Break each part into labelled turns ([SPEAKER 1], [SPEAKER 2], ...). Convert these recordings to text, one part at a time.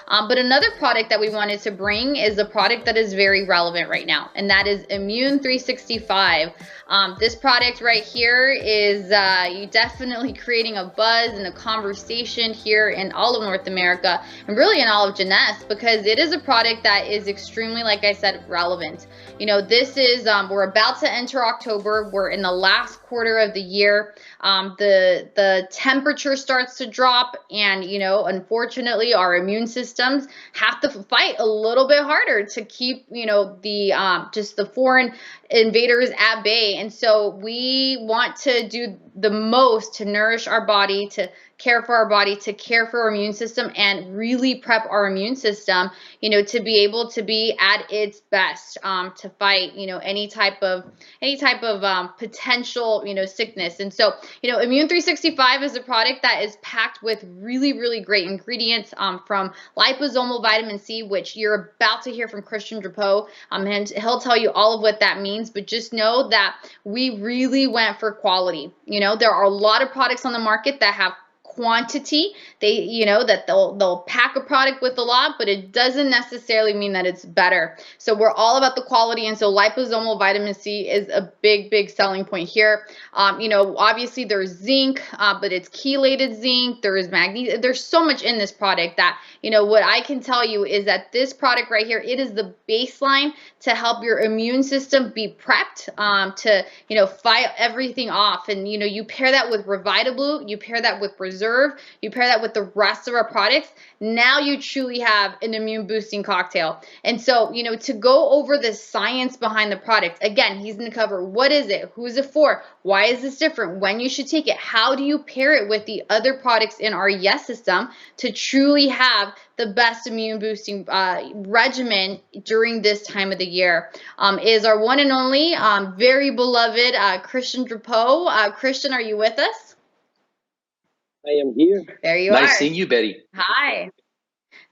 [SPEAKER 1] But another product that we wanted to bring is a product that is very relevant right now, and that is Immune365. This product right here is you definitely creating a buzz and a conversation here in all of North America and really in all of Jeunesse, because it is a product that is extremely, like I said, relevant. You know, this is, we're about to enter October. We're in the last quarter of the year. The temperature starts to drop, and, you know, unfortunately, our immune systems have to fight a little bit harder to keep, you know, the just the foreign invaders at bay. And so we want to do the most to nourish our body, to care for our body, to care for our immune system, and really prep our immune system, you know, to be able to be at its best, to fight, you know, any type of potential, you know, sickness. And so, you know, Immune365 is a product that is packed with really, really great ingredients, from liposomal vitamin C, which you're about to hear from Christian Drapeau, and he'll tell you all of what that means. But just know that we really went for quality. You know, there are a lot of products on the market that have quantity. They, you know, that they'll pack a product with a lot, but it doesn't necessarily mean that it's better. So we're all about the quality, and so liposomal vitamin C is a big selling point here. You know, obviously there's zinc, but it's chelated zinc. There is magnesium. There's so much in this product that, you know, what I can tell you is that this product right here, it is the baseline to help your immune system be prepped, to, you know, fight everything off. And, you know, you pair that with RevitaBlue, you pair that with Reserve, you pair that with the rest of our products, now you truly have an immune boosting cocktail. And so, you know, to go over the science behind the product, again, he's going to cover what is it, who's it for, why is this different, when you should take it, how do you pair it with the other products in our Yes system to truly have the best immune boosting regimen during this time of the year, is our one and only, very beloved Christian Drapeau. Christian, are you with us?
[SPEAKER 2] I am here.
[SPEAKER 1] There you
[SPEAKER 3] are.
[SPEAKER 1] Nice
[SPEAKER 3] seeing you, Betty.
[SPEAKER 1] Hi.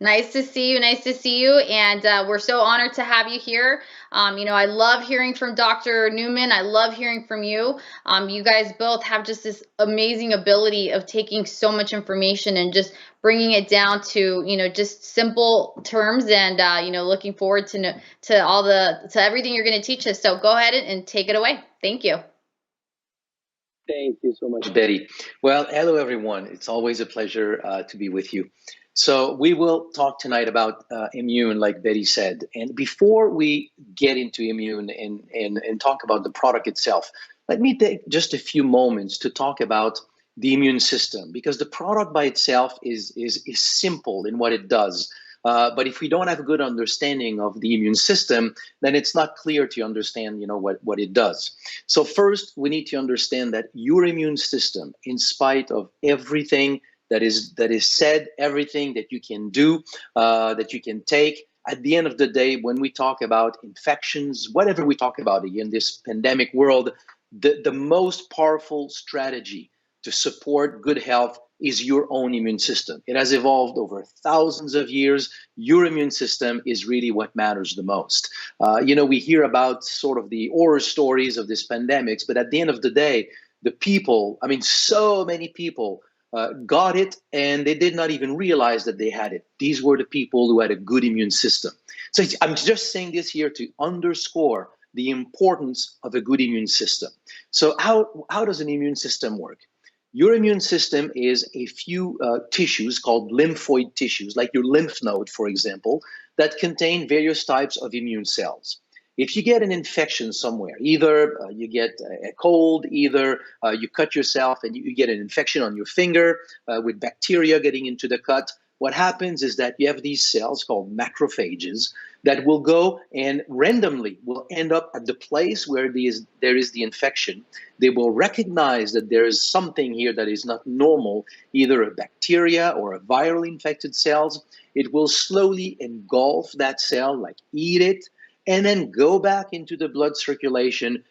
[SPEAKER 1] Nice to see you. Nice to see you. And we're so honored to have you here. You know, I love hearing from Dr. Newman. I love hearing from you. You guys both have just this amazing ability of taking so much information and just bringing it down to, you know, just simple terms. And, you know, looking forward to everything you're going to teach us. So go ahead and take it away. Thank you.
[SPEAKER 2] Thank you so much,
[SPEAKER 3] Betty. Well, hello, everyone. It's always a pleasure to be with you. So we will talk tonight about immune, like Betty said. And before we get into immune and talk about the product itself, let me take just a few moments to talk about the immune system, because the product by itself is simple in what it does. But if we don't have a good understanding of the immune system, then it's not clear to understand, you know, what it does. So first, we need to understand that your immune system, in spite of everything that is said, everything that you can do, that you can take, at the end of the day, when we talk about infections, whatever we talk about in this pandemic world, the most powerful strategy to support good health is your own immune system. It has evolved over thousands of years. Your immune system is really what matters the most. You know, we hear about sort of the horror stories of this pandemics, but at the end of the day, the people, I mean, so many people got it, and they did not even realize that they had it. These were the people who had a good immune system. So I'm just saying this here to underscore the importance of a good immune system. So how does an immune system work? Your immune system is a few tissues called lymphoid tissues, like your lymph node, for example, that contain various types of immune cells. If you get an infection somewhere, either you get a cold, either you cut yourself and you get an infection on your finger with bacteria getting into the cut, what happens is that you have these cells called macrophages that will go and randomly will end up at the place where there is the infection. They will recognize that there is something here that is not normal, either a bacteria or a viral infected cells. It will slowly engulf that cell, like eat it, and then go back into the blood circulation,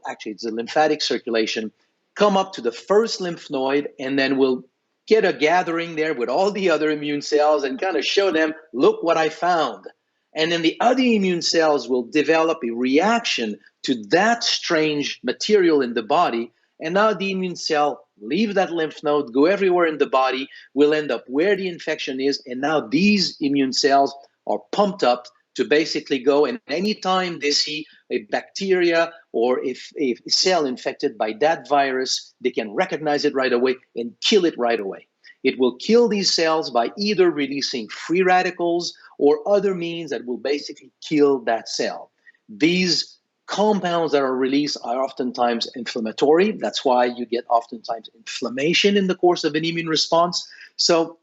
[SPEAKER 3] actually it's the lymphatic circulation, come up to the first lymph node, and then we'll get a gathering there with all the other immune cells and kind of show them, look what I found. And then the other immune cells will develop a reaction to that strange material in the body. And now the immune cell leave that lymph node, go everywhere in the body, will end up where the infection is, and now these immune cells are pumped up to basically go, and anytime they see a bacteria or if a cell infected by that virus, they can recognize it right away and kill it right away. It will kill these cells by either releasing free radicals or other means that will basically kill that cell. These compounds that are released are oftentimes inflammatory. That's why you get oftentimes inflammation in the course of an immune response. So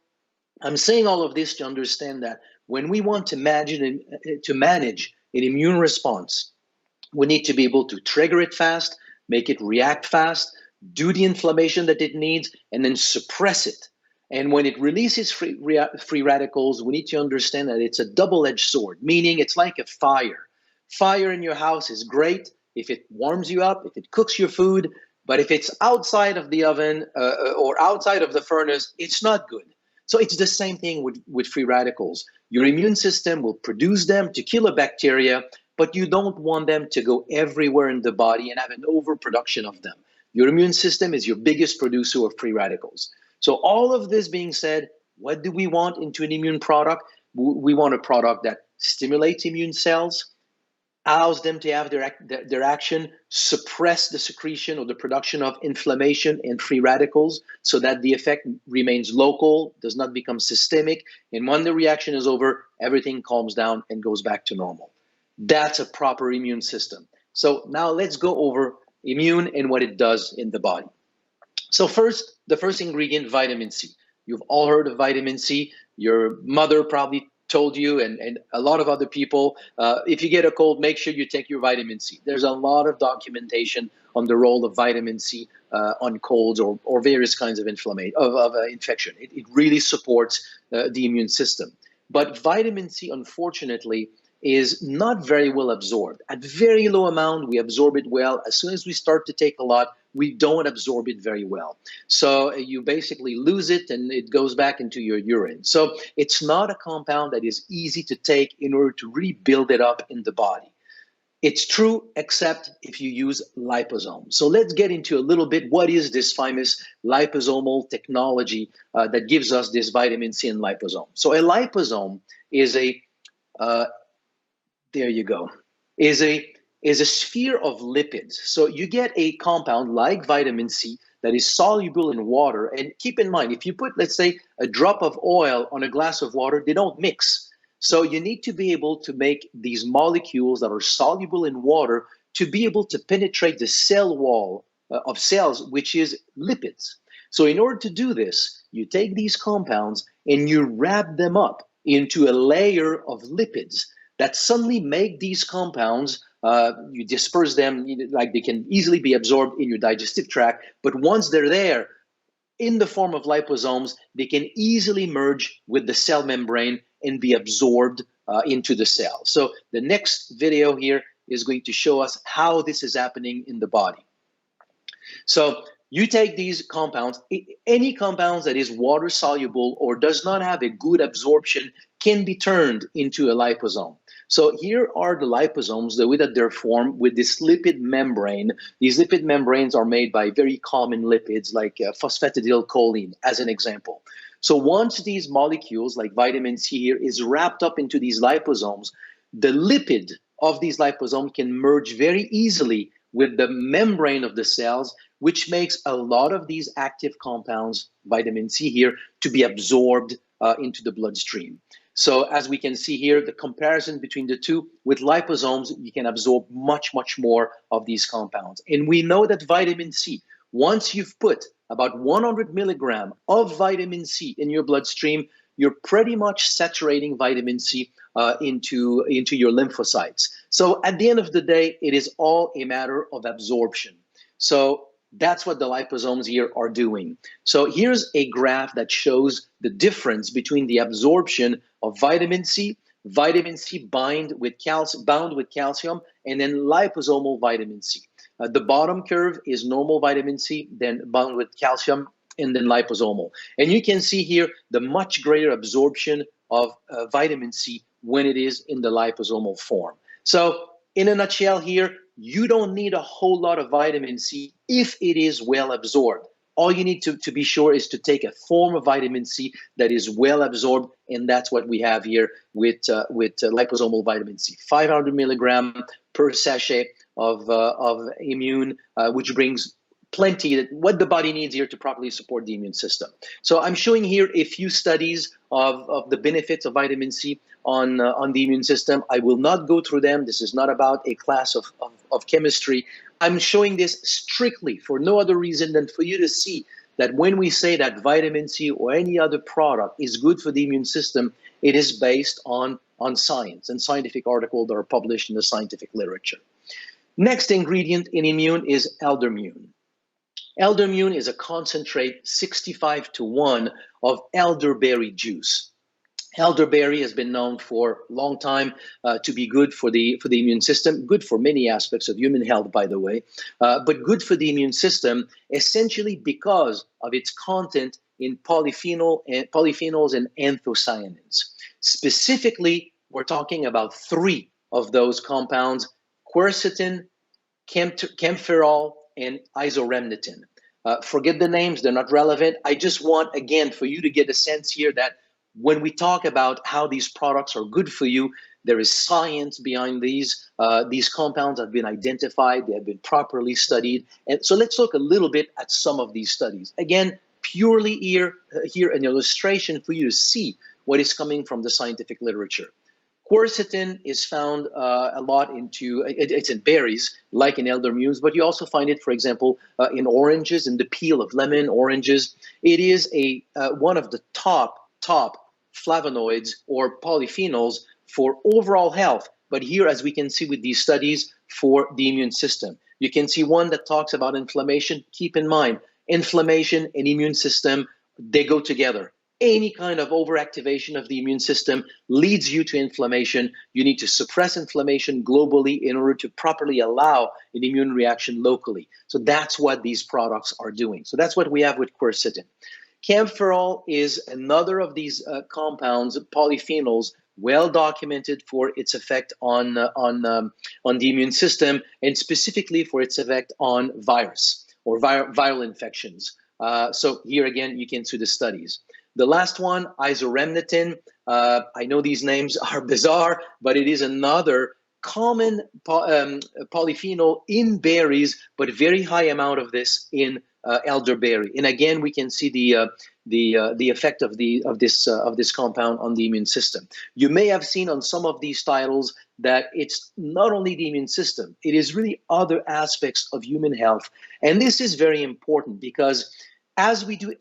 [SPEAKER 3] I'm saying all of this to understand that when we want to manage an immune response, we need to be able to trigger it fast, make it react fast, do the inflammation that it needs, and then suppress it. And when it releases free radicals, we need to understand that it's a double-edged sword, meaning it's like a fire. Fire in your house is great if it warms you up, if it cooks your food, but if it's outside of the oven or outside of the furnace, it's not good. So it's the same thing with free radicals. Your immune system will produce them to kill a bacteria, but you don't want them to go everywhere in the body and have an overproduction of them. Your immune system is your biggest producer of free radicals. So all of this being said, what do we want into an immune product? We want a product that stimulates immune cells, allows them to have their action, suppress the secretion or the production of inflammation and free radicals so that the effect remains local, does not become systemic, and when the reaction is over, everything calms down and goes back to normal. That's a proper immune system. So now let's go over immune and what it does in the body. So first, the first ingredient, vitamin C. You've all heard of vitamin C. Your mother probably told you, and a lot of other people, if you get a cold, make sure you take your vitamin C. There's a lot of documentation on the role of vitamin C on colds or various kinds of infection. It really supports the immune system. But vitamin C, unfortunately, is not very well absorbed. At very low amount, we absorb it well. As soon as we start to take a lot, we don't absorb it very well. So you basically lose it and it goes back into your urine. So it's not a compound that is easy to take in order to rebuild it up in the body. It's true, except if you use liposomes. So let's get into a little bit, what is this famous liposomal technology that gives us this vitamin C and liposome? So a liposome is is a sphere of lipids. So you get a compound like vitamin C that is soluble in water. And keep in mind, if you put, let's say, a drop of oil on a glass of water, they don't mix. So you need to be able to make these molecules that are soluble in water to be able to penetrate the cell wall of cells, which is lipids. So in order to do this, you take these compounds and you wrap them up into a layer of lipids that suddenly make these compounds, you disperse them, like they can easily be absorbed in your digestive tract, but once they're there in the form of liposomes, they can easily merge with the cell membrane and be absorbed into the cell. So the next video here is going to show us how this is happening in the body. So you take these compounds, any compounds that is water soluble or does not have a good absorption can be turned into a liposome. So here are the liposomes, the way that they're formed with this lipid membrane. These lipid membranes are made by very common lipids like phosphatidylcholine, as an example. So once these molecules, like vitamin C here, is wrapped up into these liposomes, the lipid of these liposomes can merge very easily with the membrane of the cells, which makes a lot of these active compounds, vitamin C here, to be absorbed into the bloodstream. So as we can see here, the comparison between the two, with liposomes, you can absorb much, much more of these compounds. And we know that vitamin C, once you've put about 100 milligrams of vitamin C in your bloodstream, you're pretty much saturating vitamin C into your lymphocytes. So at the end of the day, it is all a matter of absorption. So that's what the liposomes here are doing. So here's a graph that shows the difference between the absorption of vitamin C bound with calcium, and then liposomal vitamin C. The bottom curve is normal vitamin C, then bound with calcium, and then liposomal. And you can see here the much greater absorption of vitamin C when it is in the liposomal form. So in a nutshell here, you don't need a whole lot of vitamin C if it is well absorbed. All you need to be sure is to take a form of vitamin C that is well absorbed, and that's what we have here with liposomal vitamin C. 500 milligram per sachet of Immune, which brings plenty, what the body needs here to properly support the immune system. So I'm showing here a few studies of the benefits of vitamin C on the immune system. I will not go through them. This is not about a class of chemistry. I'm showing this strictly for no other reason than for you to see that when we say that vitamin C or any other product is good for the immune system, it is based on science and scientific articles that are published in the scientific literature. Next ingredient in Immune is eldermune. Eldermune is a concentrate 65-to-1 of elderberry juice. Elderberry has been known for a long time to be good for the immune system, good for many aspects of human health, by the way, but good for the immune system essentially because of its content in polyphenols and anthocyanins. Specifically, we're talking about 3 of those compounds: quercetin, camphorol, and isoremnitin. Forget the names, they're not relevant. I just want, again, for you to get a sense here that when we talk about how these products are good for you, there is science behind these. These compounds have been identified, they have been properly studied. And so let's look a little bit at some of these studies. Again, purely here an illustration for you to see what is coming from the scientific literature. Quercetin is found a lot it's in berries, like in eldermunes, but you also find it, for example, in oranges, in the peel of lemon, oranges. It is one of the top flavonoids or polyphenols for overall health. But here, as we can see with these studies, for the immune system. You can see one that talks about inflammation. Keep in mind, inflammation and immune system, they go together. Any kind of overactivation of the immune system leads you to inflammation. You need to suppress inflammation globally in order to properly allow an immune reaction locally. So that's what these products are doing. So that's what we have with quercetin. Camphorol is another of these compounds, polyphenols, well documented for its effect on the immune system, and specifically for its effect on virus or viral infections. So here again, you can see the studies. The last one, isoremnitin. I know these names are bizarre, but it is another common polyphenol in berries, but very high amount of this in elderberry. And again, we can see the effect of this compound on the immune system. You may have seen on some of these titles that it's not only the immune system, it is really other aspects of human health. And this is very important because as we do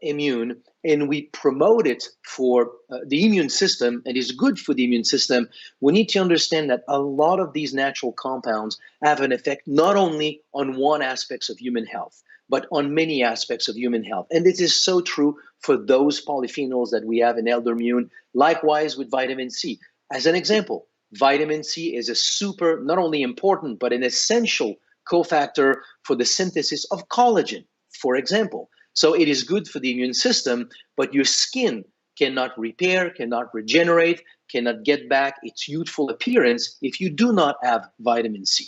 [SPEAKER 3] immune and we promote it for the immune system, and is good for the immune system, we need to understand that a lot of these natural compounds have an effect not only on one aspect of human health, but on many aspects of human health. And this is so true for those polyphenols that we have in eldermune. Likewise with vitamin C. As an example, vitamin C is a super, not only important, but an essential cofactor for the synthesis of collagen, for example. So it is good for the immune system, but your skin cannot repair, cannot regenerate, cannot get back its youthful appearance if you do not have vitamin C.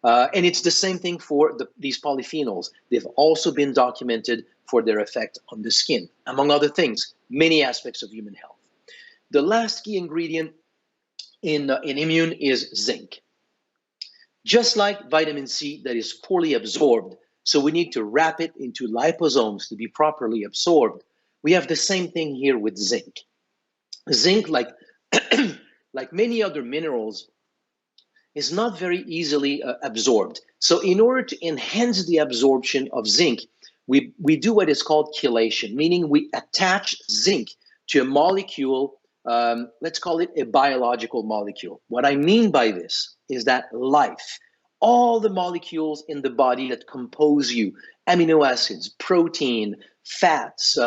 [SPEAKER 3] And it's the same thing for these polyphenols. They've also been documented for their effect on the skin, among other things, many aspects of human health. The last key ingredient in immune is zinc. Just like vitamin C that is poorly absorbed, so we need to wrap it into liposomes to be properly absorbed, we have the same thing here with zinc. Zinc, like many other minerals, is not very easily absorbed. So in order to enhance the absorption of zinc, we do what is called chelation, meaning we attach zinc to a molecule, let's call it a biological molecule. What I mean by this is that life, all the molecules in the body that compose you, amino acids, protein, fats,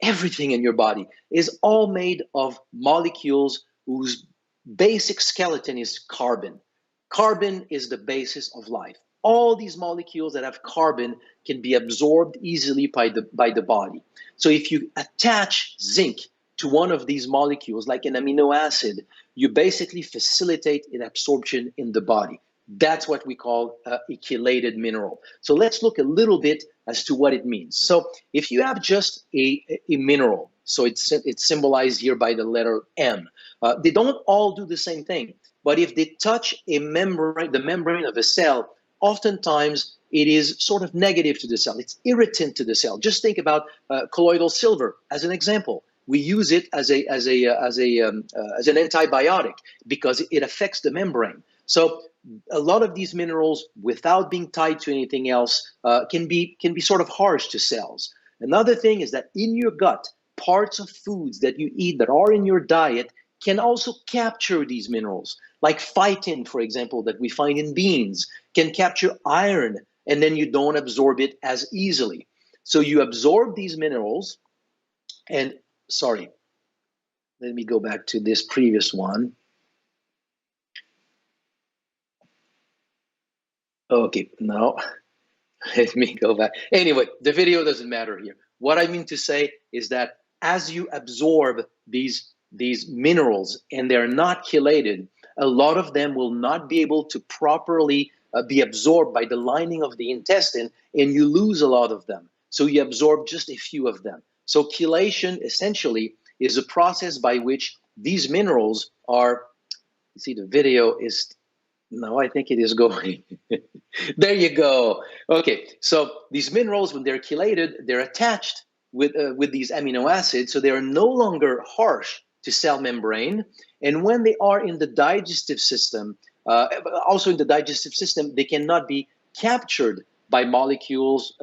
[SPEAKER 3] everything in your body is all made of molecules whose basic skeleton is carbon. Carbon is the basis of life. All these molecules that have carbon can be absorbed easily by the body. So if you attach zinc to one of these molecules, like an amino acid, you basically facilitate its absorption in the body. That's what we call a chelated mineral. So let's look a little bit as to what it means. So if you have just a mineral, so it's symbolized here by the letter M, they don't all do the same thing. But if they touch a membrane, the membrane of a cell, oftentimes it is sort of negative to the cell. It's irritant to the cell. Just think about colloidal silver as an example. We use it as an antibiotic because it affects the membrane. So a lot of these minerals, without being tied to anything else, can be sort of harsh to cells. Another thing is that in your gut, parts of foods that you eat that are in your diet can also capture these minerals, like phytin, for example, that we find in beans, can capture iron, and then you don't absorb it as easily. So you absorb these minerals, and sorry, let me go back to this previous one. Okay, now let me go back. Anyway, the video doesn't matter here. What I mean to say is that as you absorb these minerals and they're not chelated, a lot of them will not be able to properly be absorbed by the lining of the intestine, and you lose a lot of them. So you absorb just a few of them. So chelation essentially is a process by which these minerals are, you see the video is, no, I think it is going. There you go. Okay, so these minerals, when they're chelated, they're attached with these amino acids, so they are no longer harsh to cell membrane. And when they are in the digestive system, also in the digestive system, they cannot be captured by molecules,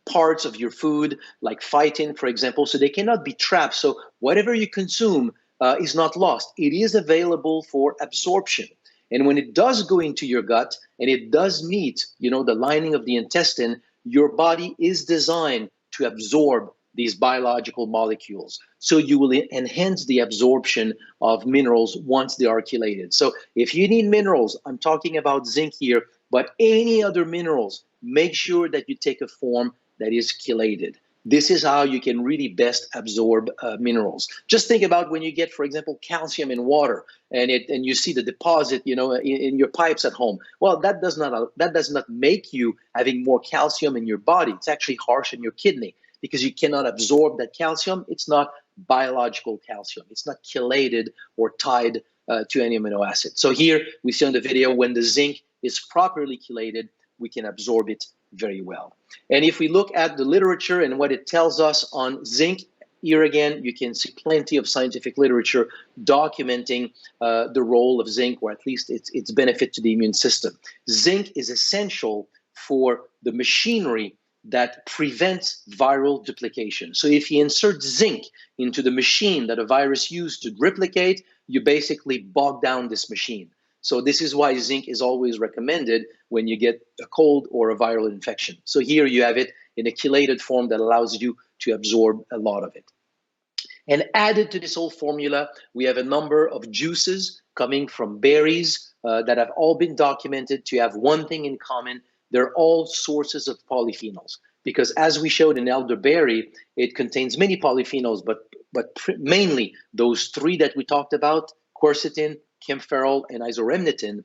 [SPEAKER 3] parts of your food, like phytin, for example, so they cannot be trapped. So whatever you consume is not lost. It is available for absorption. And when it does go into your gut and it does meet, the lining of the intestine, your body is designed to absorb these biological molecules. So you will enhance the absorption of minerals once they are chelated. So if you need minerals, I'm talking about zinc here, but any other minerals, make sure that you take a form that is chelated. This is how you can really best absorb minerals. Just think about when you get, for example, calcium in water, and you see the deposit, in your pipes at home. Well, that does not make you having more calcium in your body. It's actually harsh in your kidney because you cannot absorb that calcium. It's not biological calcium. It's not chelated or tied to any amino acid. So here we see on the video when the zinc is properly chelated, we can absorb it very well. And if we look at the literature and what it tells us on zinc, here again, you can see plenty of scientific literature documenting the role of zinc, or at least its benefit to the immune system. Zinc is essential for the machinery that prevents viral duplication. So if you insert zinc into the machine that a virus used to replicate, you basically bog down this machine. So this is why zinc is always recommended when you get a cold or a viral infection. So here you have it in a chelated form that allows you to absorb a lot of it. And added to this whole formula, we have a number of juices coming from berries that have all been documented to have one thing in common. They're all sources of polyphenols. Because as we showed in elderberry, it contains many polyphenols, but mainly those three that we talked about, quercetin, kaempferol, and isoremnitin.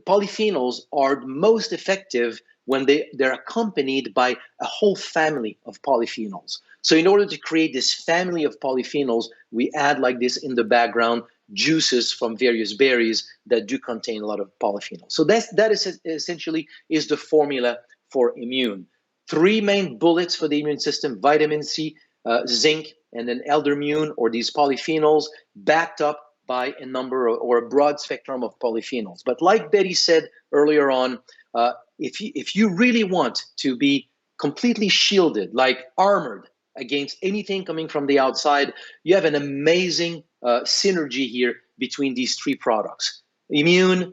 [SPEAKER 3] Polyphenols are most effective when they're accompanied by a whole family of polyphenols. So in order to create this family of polyphenols, we add, like this in the background, juices from various berries that do contain a lot of polyphenols. So that is essentially is the formula for immune. Three main bullets for the immune system: vitamin C, zinc, and then eldermune, or these polyphenols, backed up by a number or a broad spectrum of polyphenols. But like Betty said earlier on, if you really want to be completely shielded, like armored against anything coming from the outside, you have an amazing synergy here between these three products: Immune,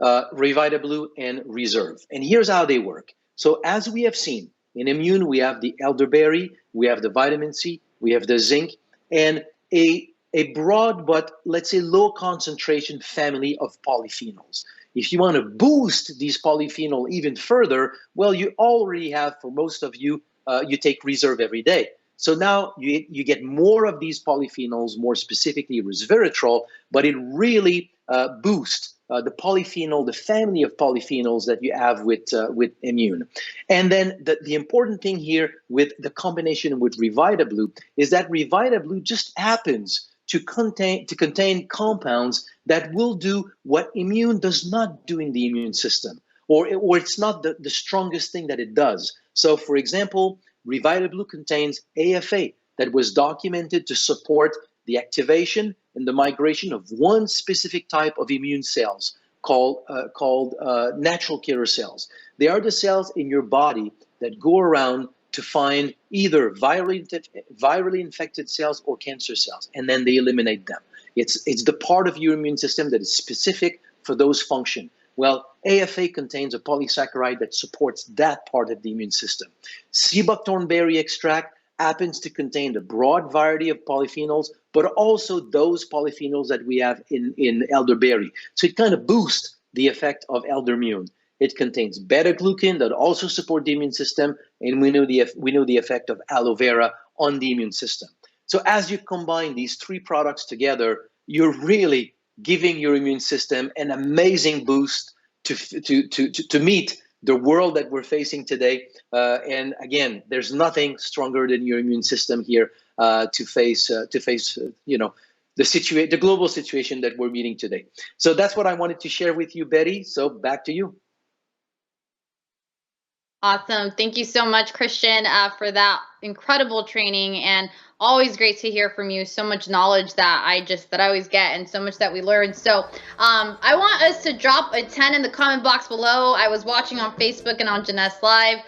[SPEAKER 3] ReVitaBlue, and Reserve. And here's how they work. So as we have seen, in Immune, we have the elderberry, we have the vitamin C, we have the zinc, and a broad but, let's say, low concentration family of polyphenols. If you want to boost these polyphenols even further, well, you already have, for most of you, you take Reserve every day. So now you get more of these polyphenols, more specifically resveratrol, but it really boosts the polyphenol, the family of polyphenols that you have with Immune. And then the important thing here with the combination with ReVitaBlue is that ReVitaBlue just happens to contain compounds that will do what Immune does not do in the immune system, or it's not the strongest thing that it does. So, for example, ReVitaBlue contains AFA that was documented to support the activation and the migration of one specific type of immune cells called natural killer cells. They are the cells in your body that go around to find either virally infected cells or cancer cells, and then they eliminate them. It's the part of your immune system that is specific for those functions. Well, AFA contains a polysaccharide that supports that part of the immune system. Sea buckthorn berry extract happens to contain a broad variety of polyphenols, but also those polyphenols that we have in elderberry. So it kind of boosts the effect of eldermune. It contains beta-glucan that also support the immune system, and we know the effect of aloe vera on the immune system. So as you combine these three products together, you're really giving your immune system an amazing boost to meet the world that we're facing today. And again, there's nothing stronger than your immune system here to face the global situation that we're meeting today. So that's what I wanted to share with you, Betty. So back to you.
[SPEAKER 1] Awesome. Thank you so much, Christian, for that incredible training, and always great to hear from you. So much knowledge that I always get, and so much that we learn. So I want us to drop a 10 in the comment box below. I was watching on Facebook and on Jeunesse Live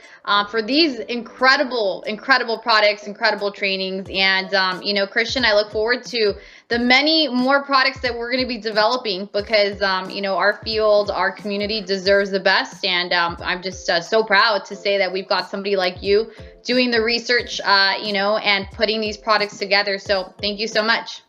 [SPEAKER 1] for these incredible products, incredible trainings. And, Christian, I look forward to the many more products that we're going to be developing, because, our field, our community deserves the best. And I'm just so proud to say that we've got somebody like you doing the research, and putting these products together. So thank you so much.